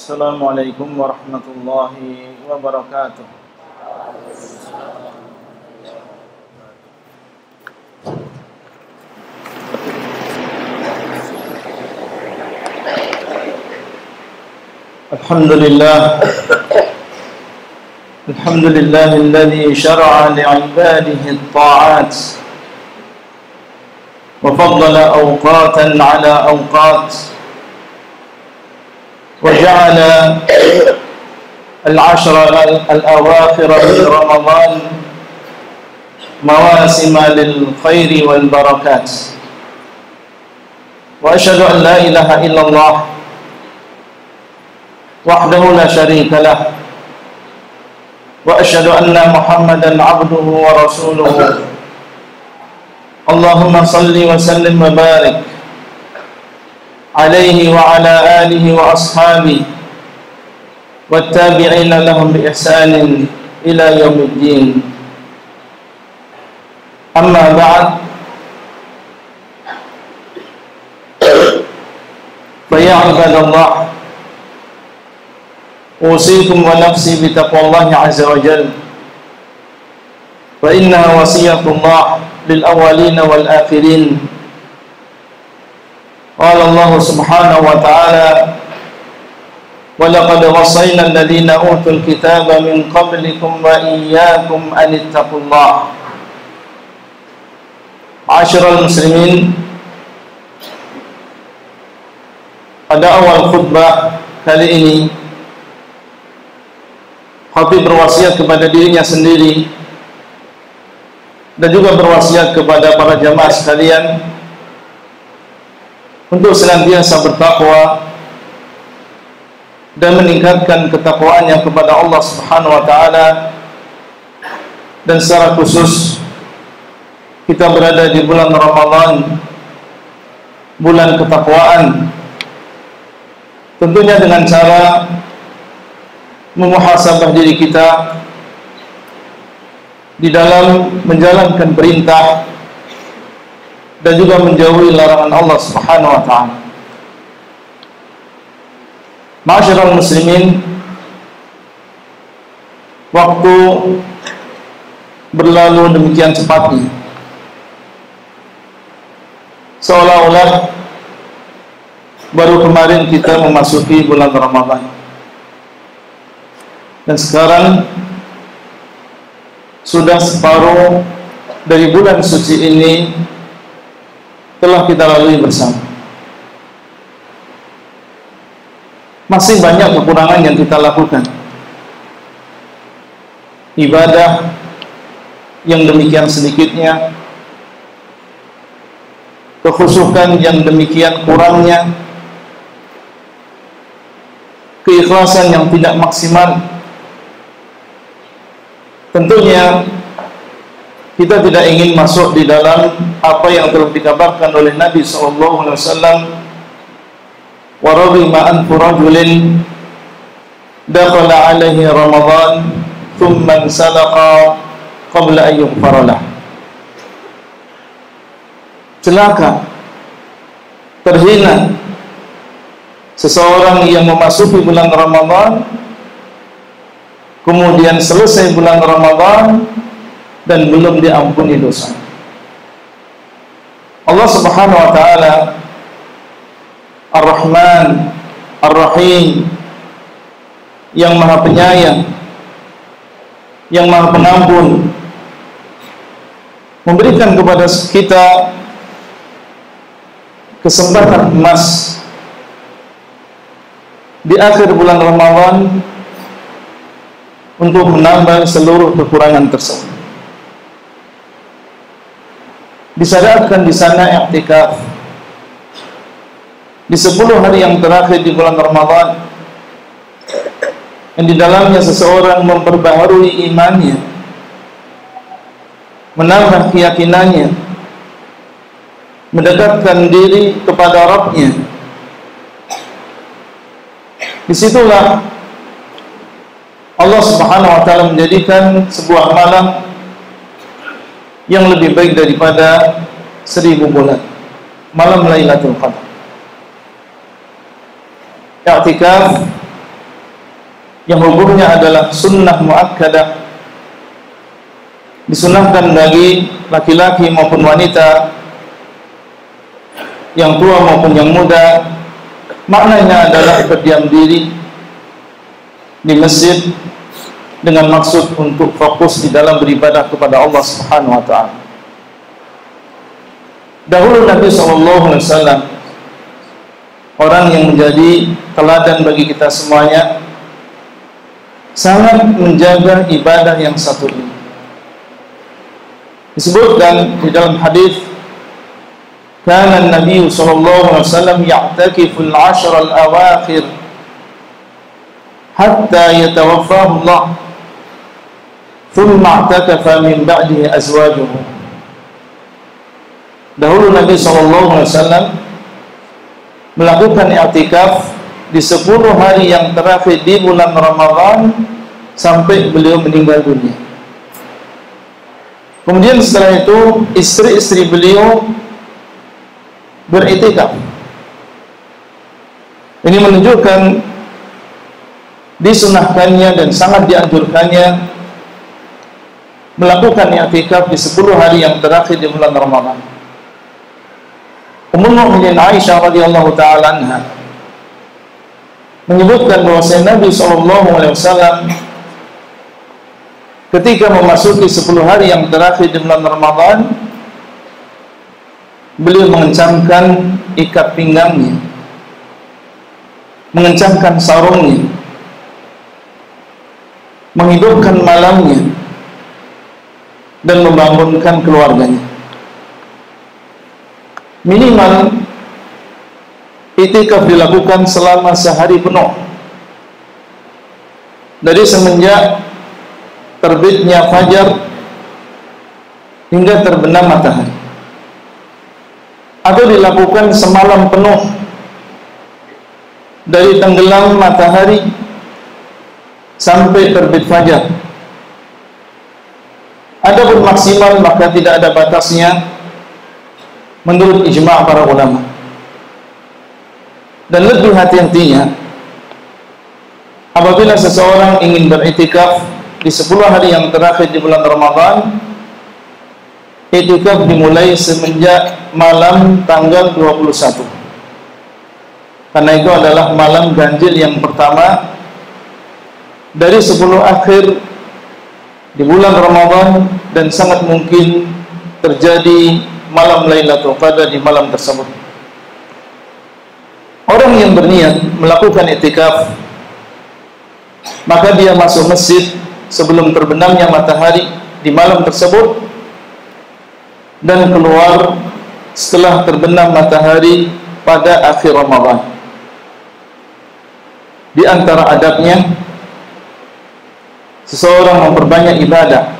Assalamualaikum warahmatullahi wabarakatuh. Alhamdulillah alladhi syara'a li'ibadihi at-ta'at wa faddala awqatan 'ala awqat وجعل العشر الأواخر من رمضان مواسم للخير والبركات وأشهد أن لا إله إلا الله وحده لا شريك له وأشهد أن محمدا عبده ورسوله اللهم صل وسلم وبارك عليه وعلى آله وأصحابه والتابعين لهم بإحسان إلى يوم الدين. أما بعد فيا عباد الله أوصيكم ونفسي بتقوى الله عز وجل فإنها وصية الله للأولين والآخرين. قال الله سبحانه وتعالى ولقد وصينا الذين أوتوا الكتاب من قبلكم وإياكم أن اتقوا الله. Ma'asyiral muslimin, pada awal khutbah kali ini khatib berwasiat kepada dirinya sendiri dan juga berwasiat kepada para jamaah sekalian untuk senantiasa bertakwa dan meningkatkan ketakwaannya kepada Allah Subhanahu wa taala. Dan secara khusus kita berada di bulan Ramadan, bulan ketakwaan, tentunya dengan cara memuhasabah diri kita di dalam menjalankan perintah dan juga menjauhi larangan Allah Subhanahu wa taala. Ma'asyiral muslimin, waktu berlalu demikian cepatnya, seolah-olah baru kemarin kita memasuki bulan Ramadan, dan sekarang sudah separuh dari bulan suci ini telah kita lalui bersama. Masih banyak kekurangan yang kita lakukan, ibadah yang demikian sedikitnya, kekhusyukan yang demikian kurangnya, keikhlasan yang tidak maksimal. Tentunya kita tidak ingin masuk di dalam apa yang telah dikabarkan oleh Nabi SAW. Wa raghima anfu rajulin dakhala alaihi Ramadan thumma salaqa qabla an yughfara lah. Celaka, terhina seseorang yang memasuki bulan Ramadan, kemudian selesai bulan Ramadan dan belum diampuni dosa. Allah Subhanahu wa taala Ar-Rahman Ar-Rahim, yang Maha Penyayang, yang Maha Pengampun, memberikan kepada kita kesempatan emas di akhir bulan Ramadan untuk menambah seluruh kekurangan tersebut. Disyariatkan di sana i'tikaf di 10 hari yang terakhir di bulan Ramadan, yang di dalamnya seseorang memperbaharui imannya, menambah keyakinannya, mendekatkan diri kepada Rabb-Nya. Disitulah Allah Subhanahu wa taala menjadikan sebuah malam yang lebih baik daripada 1000 bulan, malam Lailatul Qadar. I'tikaf yang hukumnya adalah sunnah muakkadah, disunahkan bagi laki-laki maupun wanita, yang tua maupun yang muda. Maknanya adalah berdiam diri di masjid dengan maksud untuk fokus di dalam beribadah kepada Allah Subhanahu wa taala. Dahulu Nabi SAW, orang yang menjadi teladan bagi kita semuanya, sangat menjaga ibadah yang satu ini. Disebutkan di dalam hadis, kana Nabi SAW ya'takifu al-'ashra al-awakhir hatta yatawaffahu Allah, thumma i'takafa min ba'dihi azwajuhu. Dahulu Nabi SAW melakukan i'tikaf di 10 hari yang terakhir di bulan Ramadan sampai beliau meninggal dunia. Kemudian setelah itu istri-istri beliau beriktikaf. Ini menunjukkan disunahkannya dan sangat dianjurkannya melakukan i'tikaf di 10 hari yang terakhir di bulan Ramadan. Ummul Mukminin Aisyah radhiyallahu taala anha menyebutkan bahwasanya Nabi SAW ketika memasuki 10 hari yang terakhir di bulan Ramadan, beliau mengencangkan ikat pinggangnya, mengencangkan sarungnya, menghidupkan malamnya, dan membangunkan keluarganya. Minimal i'tikaf dilakukan selama sehari penuh, dari semenjak terbitnya fajar hingga terbenam matahari, atau dilakukan semalam penuh dari tenggelam matahari sampai terbit fajar. Adapun maksimal maka tidak ada batasnya menurut ijma' para ulama. Dan lebih hati-hatinya apabila seseorang ingin beriktikaf di 10 hari yang terakhir di bulan Ramadan, iktikaf dimulai semenjak malam tanggal 21. Karena itu adalah malam ganjil yang pertama dari 10 akhir di bulan Ramadan, dan sangat mungkin terjadi malam Lailatul Qadar di malam tersebut. Orang yang berniat melakukan iktikaf, maka dia masuk masjid sebelum terbenamnya matahari di malam tersebut, dan keluar setelah terbenam matahari pada akhir Ramadan. Di antara adabnya, seseorang memperbanyak ibadah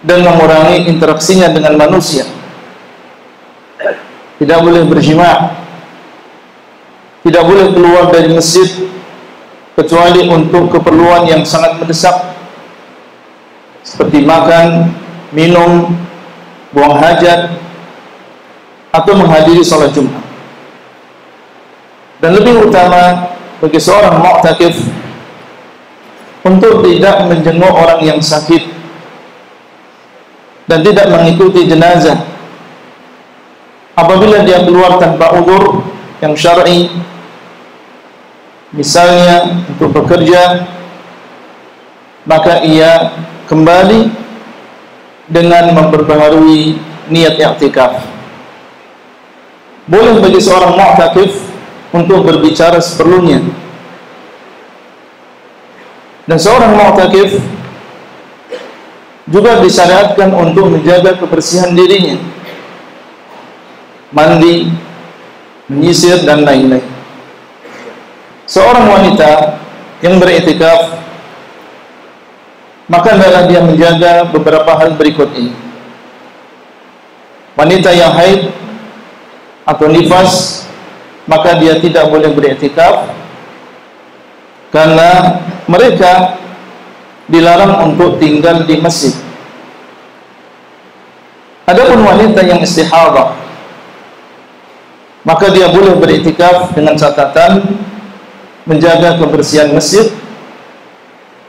dan mengurangi interaksinya dengan manusia. Tidak boleh berjima', tidak boleh keluar dari masjid kecuali untuk keperluan yang sangat mendesak, seperti makan, minum, buang hajat, atau menghadiri salat Jumat. Dan lebih utama bagi seorang mu'takif untuk tidak menjenguk orang yang sakit dan tidak mengikuti jenazah apabila dia keluar tanpa uzur yang syar'i, misalnya untuk bekerja, maka ia kembali dengan memperbaharui niat i'tikaf. Boleh bagi seorang mu'takif untuk berbicara seperlunya, dan seorang mu'takif juga disyariatkan untuk menjaga kebersihan dirinya, mandi, menyisir, dan lain-lain. Seorang wanita yang beriktikaf, maka adalah dia menjaga beberapa hal berikut ini. Wanita yang haid atau nifas, maka dia tidak boleh beriktikaf, karena mereka dilarang untuk tinggal di masjid. Adapun wanita yang istihadah, maka dia boleh beriktikaf dengan catatan menjaga kebersihan masjid.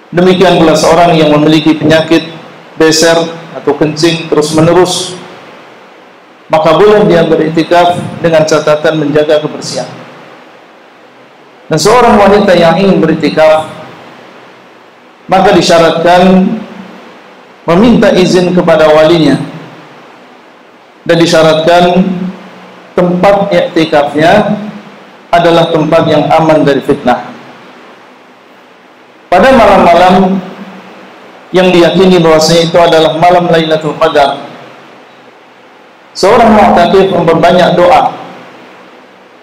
Demikian pula seorang yang memiliki penyakit beser atau kencing terus menerus, maka boleh dia beriktikaf dengan catatan menjaga kebersihan. Dan seorang wanita yang ingin beriktikaf, maka disyaratkan meminta izin kepada walinya, dan disyaratkan tempat iktikafnya adalah tempat yang aman dari fitnah. Pada malam-malam yang diyakini bahwasanya itu adalah malam Lailatul Qadar, seorang mu'takif memperbanyak doa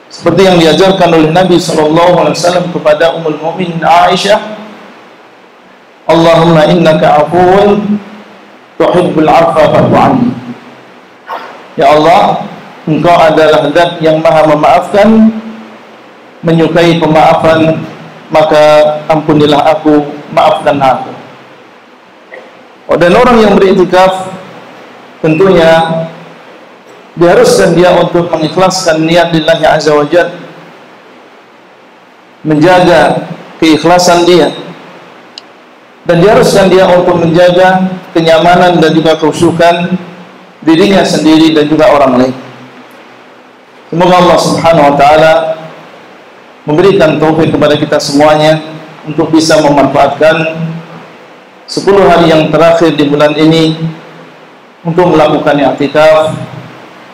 seperti yang diajarkan oleh Nabi SAW kepada Ummul Mukminin Aisyah, Allahumma innaka afuwun tuhibbul afwa fa'fu anni. Ya Allah, Engkau adalah zat yang maha memaafkan, menyukai pemaafan, maka ampunilah aku, maafkan aku. Dan orang yang beriktikaf tentunya diharuskan dia untuk mengikhlaskan niat lillahi azza wa jalla, menjaga keikhlasan dia, dan diharuskan dia untuk menjaga kenyamanan dan juga kekhusyukan dirinya sendiri dan juga orang lain. Semoga Allah Subhanahu wa taala memberikan taufik kepada kita semuanya untuk bisa memanfaatkan 10 hari yang terakhir di bulan ini untuk melakukan i'tikaf,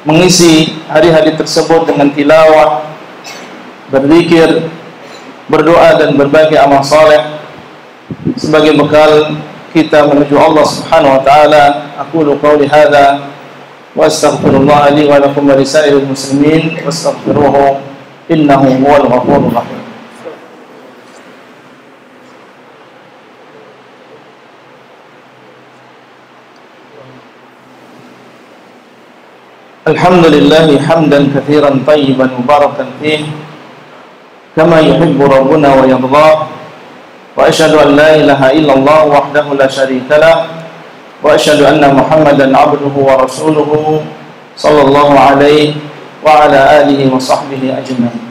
mengisi hari-hari tersebut dengan tilawah, berzikir, berdoa dan berbagai amal saleh sebagai bekal kita menuju Allah Subhanahu wa taala. Aqulu qouli hadza wa astaghfirullah li wa lakum wa lisairil muslimin wastaghfiruhu innahu huwal ghafurur rahim. Alhamdulillah hamdan katsiran tayyiban mubarakan fihi kama yuhibbu rabbuna wa yarda, wa asyhadu an la ilaha illallah wahdahu la syarika lah, wa asyhadu anna Muhammadan abduhu wa rasuluhu sallallahu alaihi wa ala alihi wa sahbihi ajma'in.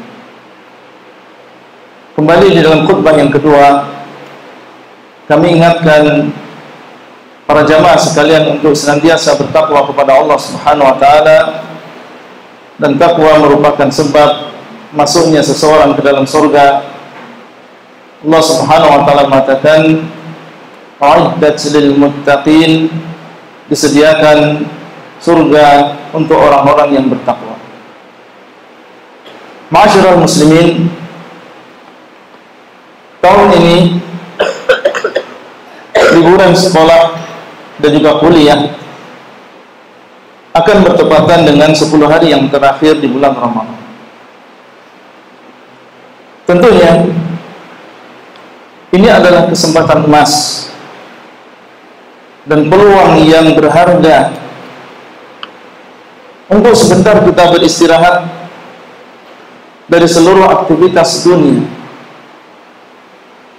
Kembali di dalam khutbah yang kedua, kami ingatkan para jamaah sekalian untuk senantiasa bertakwa kepada Allah Subhanahu wa taala, dan takwa merupakan sebab masuknya seseorang ke dalam surga. Allah Subhanahu wa taala mengatakan, "A'iddat lil muttaqin", disediakan surga untuk orang-orang yang bertakwa. Ma'asyiral muslimin, tahun ini liburan sekolah dan juga kuliah akan bertepatan dengan 10 hari yang terakhir di bulan Ramadan. Tentunya ini adalah kesempatan emas dan peluang yang berharga untuk sebentar kita beristirahat dari seluruh aktivitas dunia,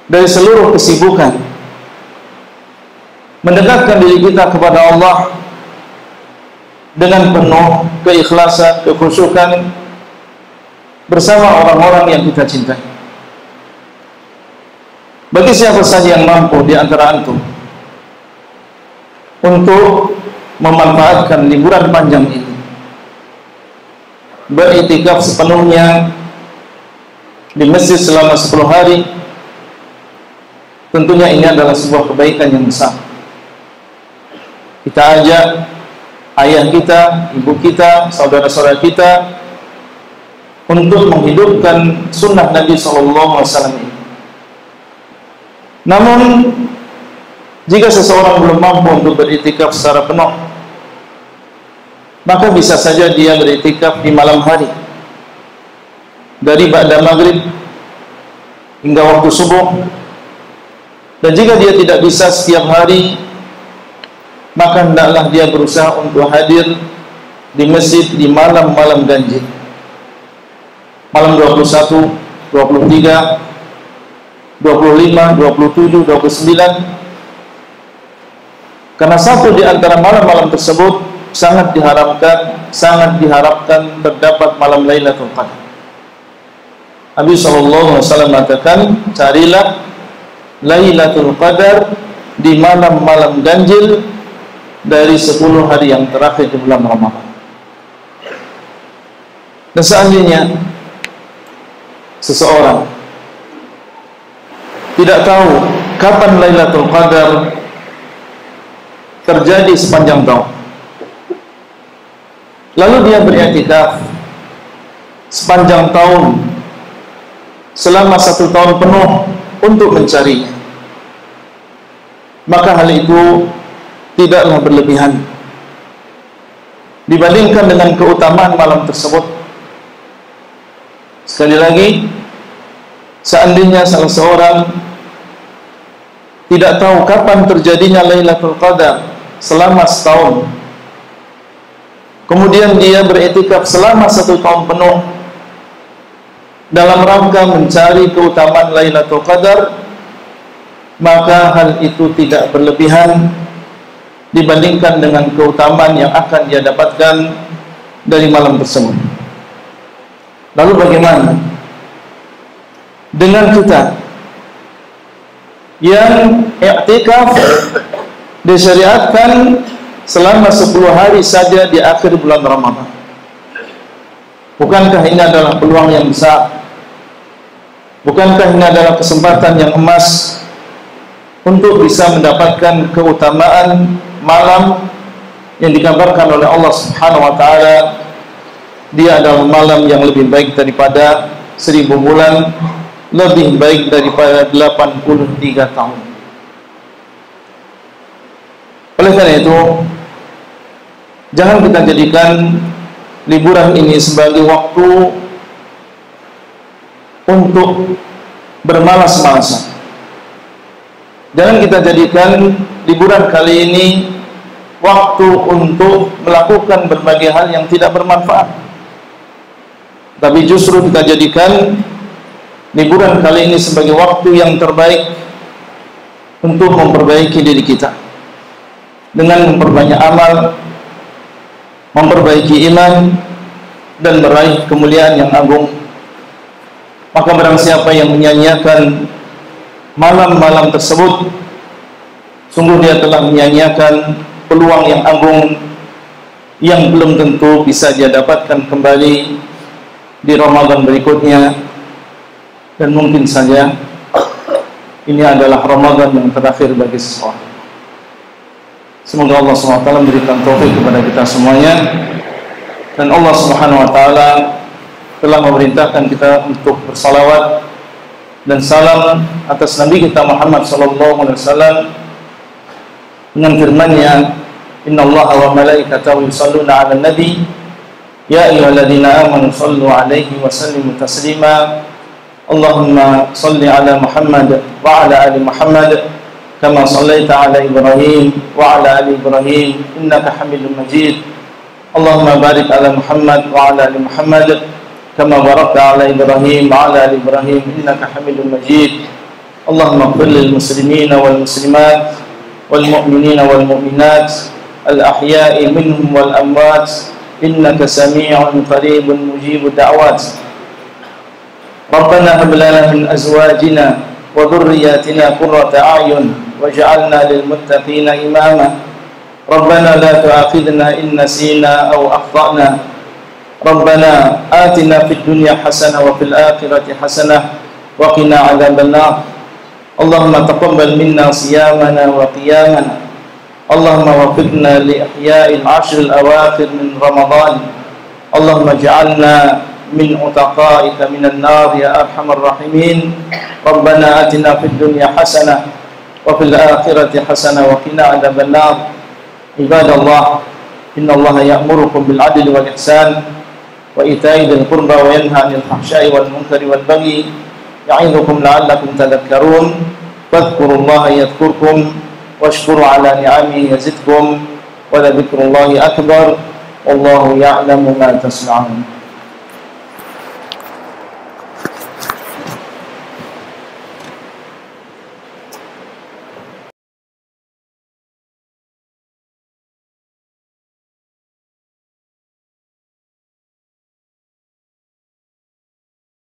dari seluruh kesibukan, mendekatkan diri kita kepada Allah dengan penuh keikhlasan, kekhusyukan bersama orang-orang yang kita cintai. Bagi siapa saja yang mampu di antara antum untuk memanfaatkan liburan panjang ini, beriktikaf sepenuhnya di masjid selama 10 hari, tentunya ini adalah sebuah kebaikan yang besar. Kita ajak ayah kita, ibu kita, saudara-saudara kita untuk menghidupkan sunnah Nabi SAW ini. Namun, jika seseorang belum mampu untuk beriktikaf secara penuh, maka bisa saja dia beriktikaf di malam hari, dari ba'da maghrib hingga waktu subuh. Dan jika dia tidak bisa setiap hari, maka hendaklah dia berusaha untuk hadir di masjid di malam-malam ganjil, malam 21, 23, 25, 27, 29. Karena satu di antara malam-malam tersebut sangat diharapkan terdapat malam Lailatul Qadar. Nabi SAW mengatakan, carilah Lailatul Qadar di malam-malam ganjil dari 10 hari yang terakhir di bulan Ramadan. Dan seandainya seseorang tidak tahu kapan Lailatul Qadar terjadi sepanjang tahun, lalu dia beriktikaf sepanjang tahun selama 1 tahun penuh untuk mencarinya, maka hal itu tidaklah berlebihan dibandingkan dengan keutamaan malam tersebut. Sekali lagi, seandainya salah seorang tidak tahu kapan terjadinya Lailatul Qadar selama setahun, kemudian dia beriktikaf selama 1 tahun penuh dalam rangka mencari keutamaan Lailatul Qadar, maka hal itu tidak berlebihan dibandingkan dengan keutamaan yang akan dia dapatkan dari malam tersebut. Lalu bagaimana dengan kita yang i'tikaf disyariatkan selama 10 hari saja di akhir bulan Ramadan? Bukankah ini adalah peluang yang besar? Bukankah ini adalah kesempatan yang emas untuk bisa mendapatkan keutamaan malam yang dikabarkan oleh Allah Subhanahu wa taala, dia adalah malam yang lebih baik daripada 1000 bulan, lebih baik daripada 83 tahun. Oleh karena itu, jangan kita jadikan liburan ini sebagai waktu untuk bermalas-malasan. Jangan kita jadikan liburan kali ini waktu untuk melakukan berbagai hal yang tidak bermanfaat, tapi justru kita jadikan liburan kali ini sebagai waktu yang terbaik untuk memperbaiki diri kita dengan memperbanyak amal, memperbaiki iman, dan meraih kemuliaan yang agung. Maka barang siapa yang menyia-nyiakan malam-malam tersebut, sungguh dia telah menyia-nyiakan peluang yang agung yang belum tentu bisa dia dapatkan kembali di Ramadan berikutnya. Dan mungkin saja ini adalah Ramadan yang terakhir bagi seseorang. Semoga Allah SWT memberikan taufik kepada kita semuanya, dan Allah SWT telah memerintahkan kita untuk bersalawat dan salam atas Nabi kita Muhammad SAW dengan firman-Nya, innallaha wa malaikatahu yusholluna 'alan nabi ya ayyuhalladzina amanu shallu 'alaihi wa sallimu taslima. Allahumma shalli 'ala Muhammad wa 'ala ali Muhammad kama shallaita 'ala Ibrahim wa 'ala ali Ibrahim innaka Hamidum Majid. Allahumma barik 'ala Muhammad wa 'ala ali Muhammad kama barakta 'ala Ibrahim wa 'ala ali Ibrahim innaka Hamidum Majid. Allahumma ighfir lil muslimina wal muslimat wal mu'minina wal mu'minat al ahya'i minhum wal amwat innaka sami'un qaribun mujibud da'wat. Rabbana hab lana min azwajina wa dhurriyyatina qurrata a'yun waj'alna lil muttaqina imama. Rabbana la tu'akhidhna in nasina aw akhtana. Rabbana atina fid dunya hasanah wa fil akhirati hasanah wa qina 'adzabannar. Allahumma taqabbal minna siyamana wa qiyamana. Allahumma waffiqna li ihya'il 'ashril awakhir min Ramadan. Allahumma ij'alna min utaqaika minan nar ya arhamar rahimin. Rabbana atina fid dunya hasanah wa fil akhirati hasanah wa qina 'adzabannar. Ibadallah, innallaha ya'murukum bil 'adli wal ihsan wa ita'i dzil qurba wa yanha 'anil fahsya'i wal munkari wal baghi ya'idukum la'allakum tadhakkarun. Fadhkurullaha yadhkurkum washkuru 'ala ni'amihi yazidkum wa la dzikrullahi akbar wallahu ya'lamu ma tasna'un.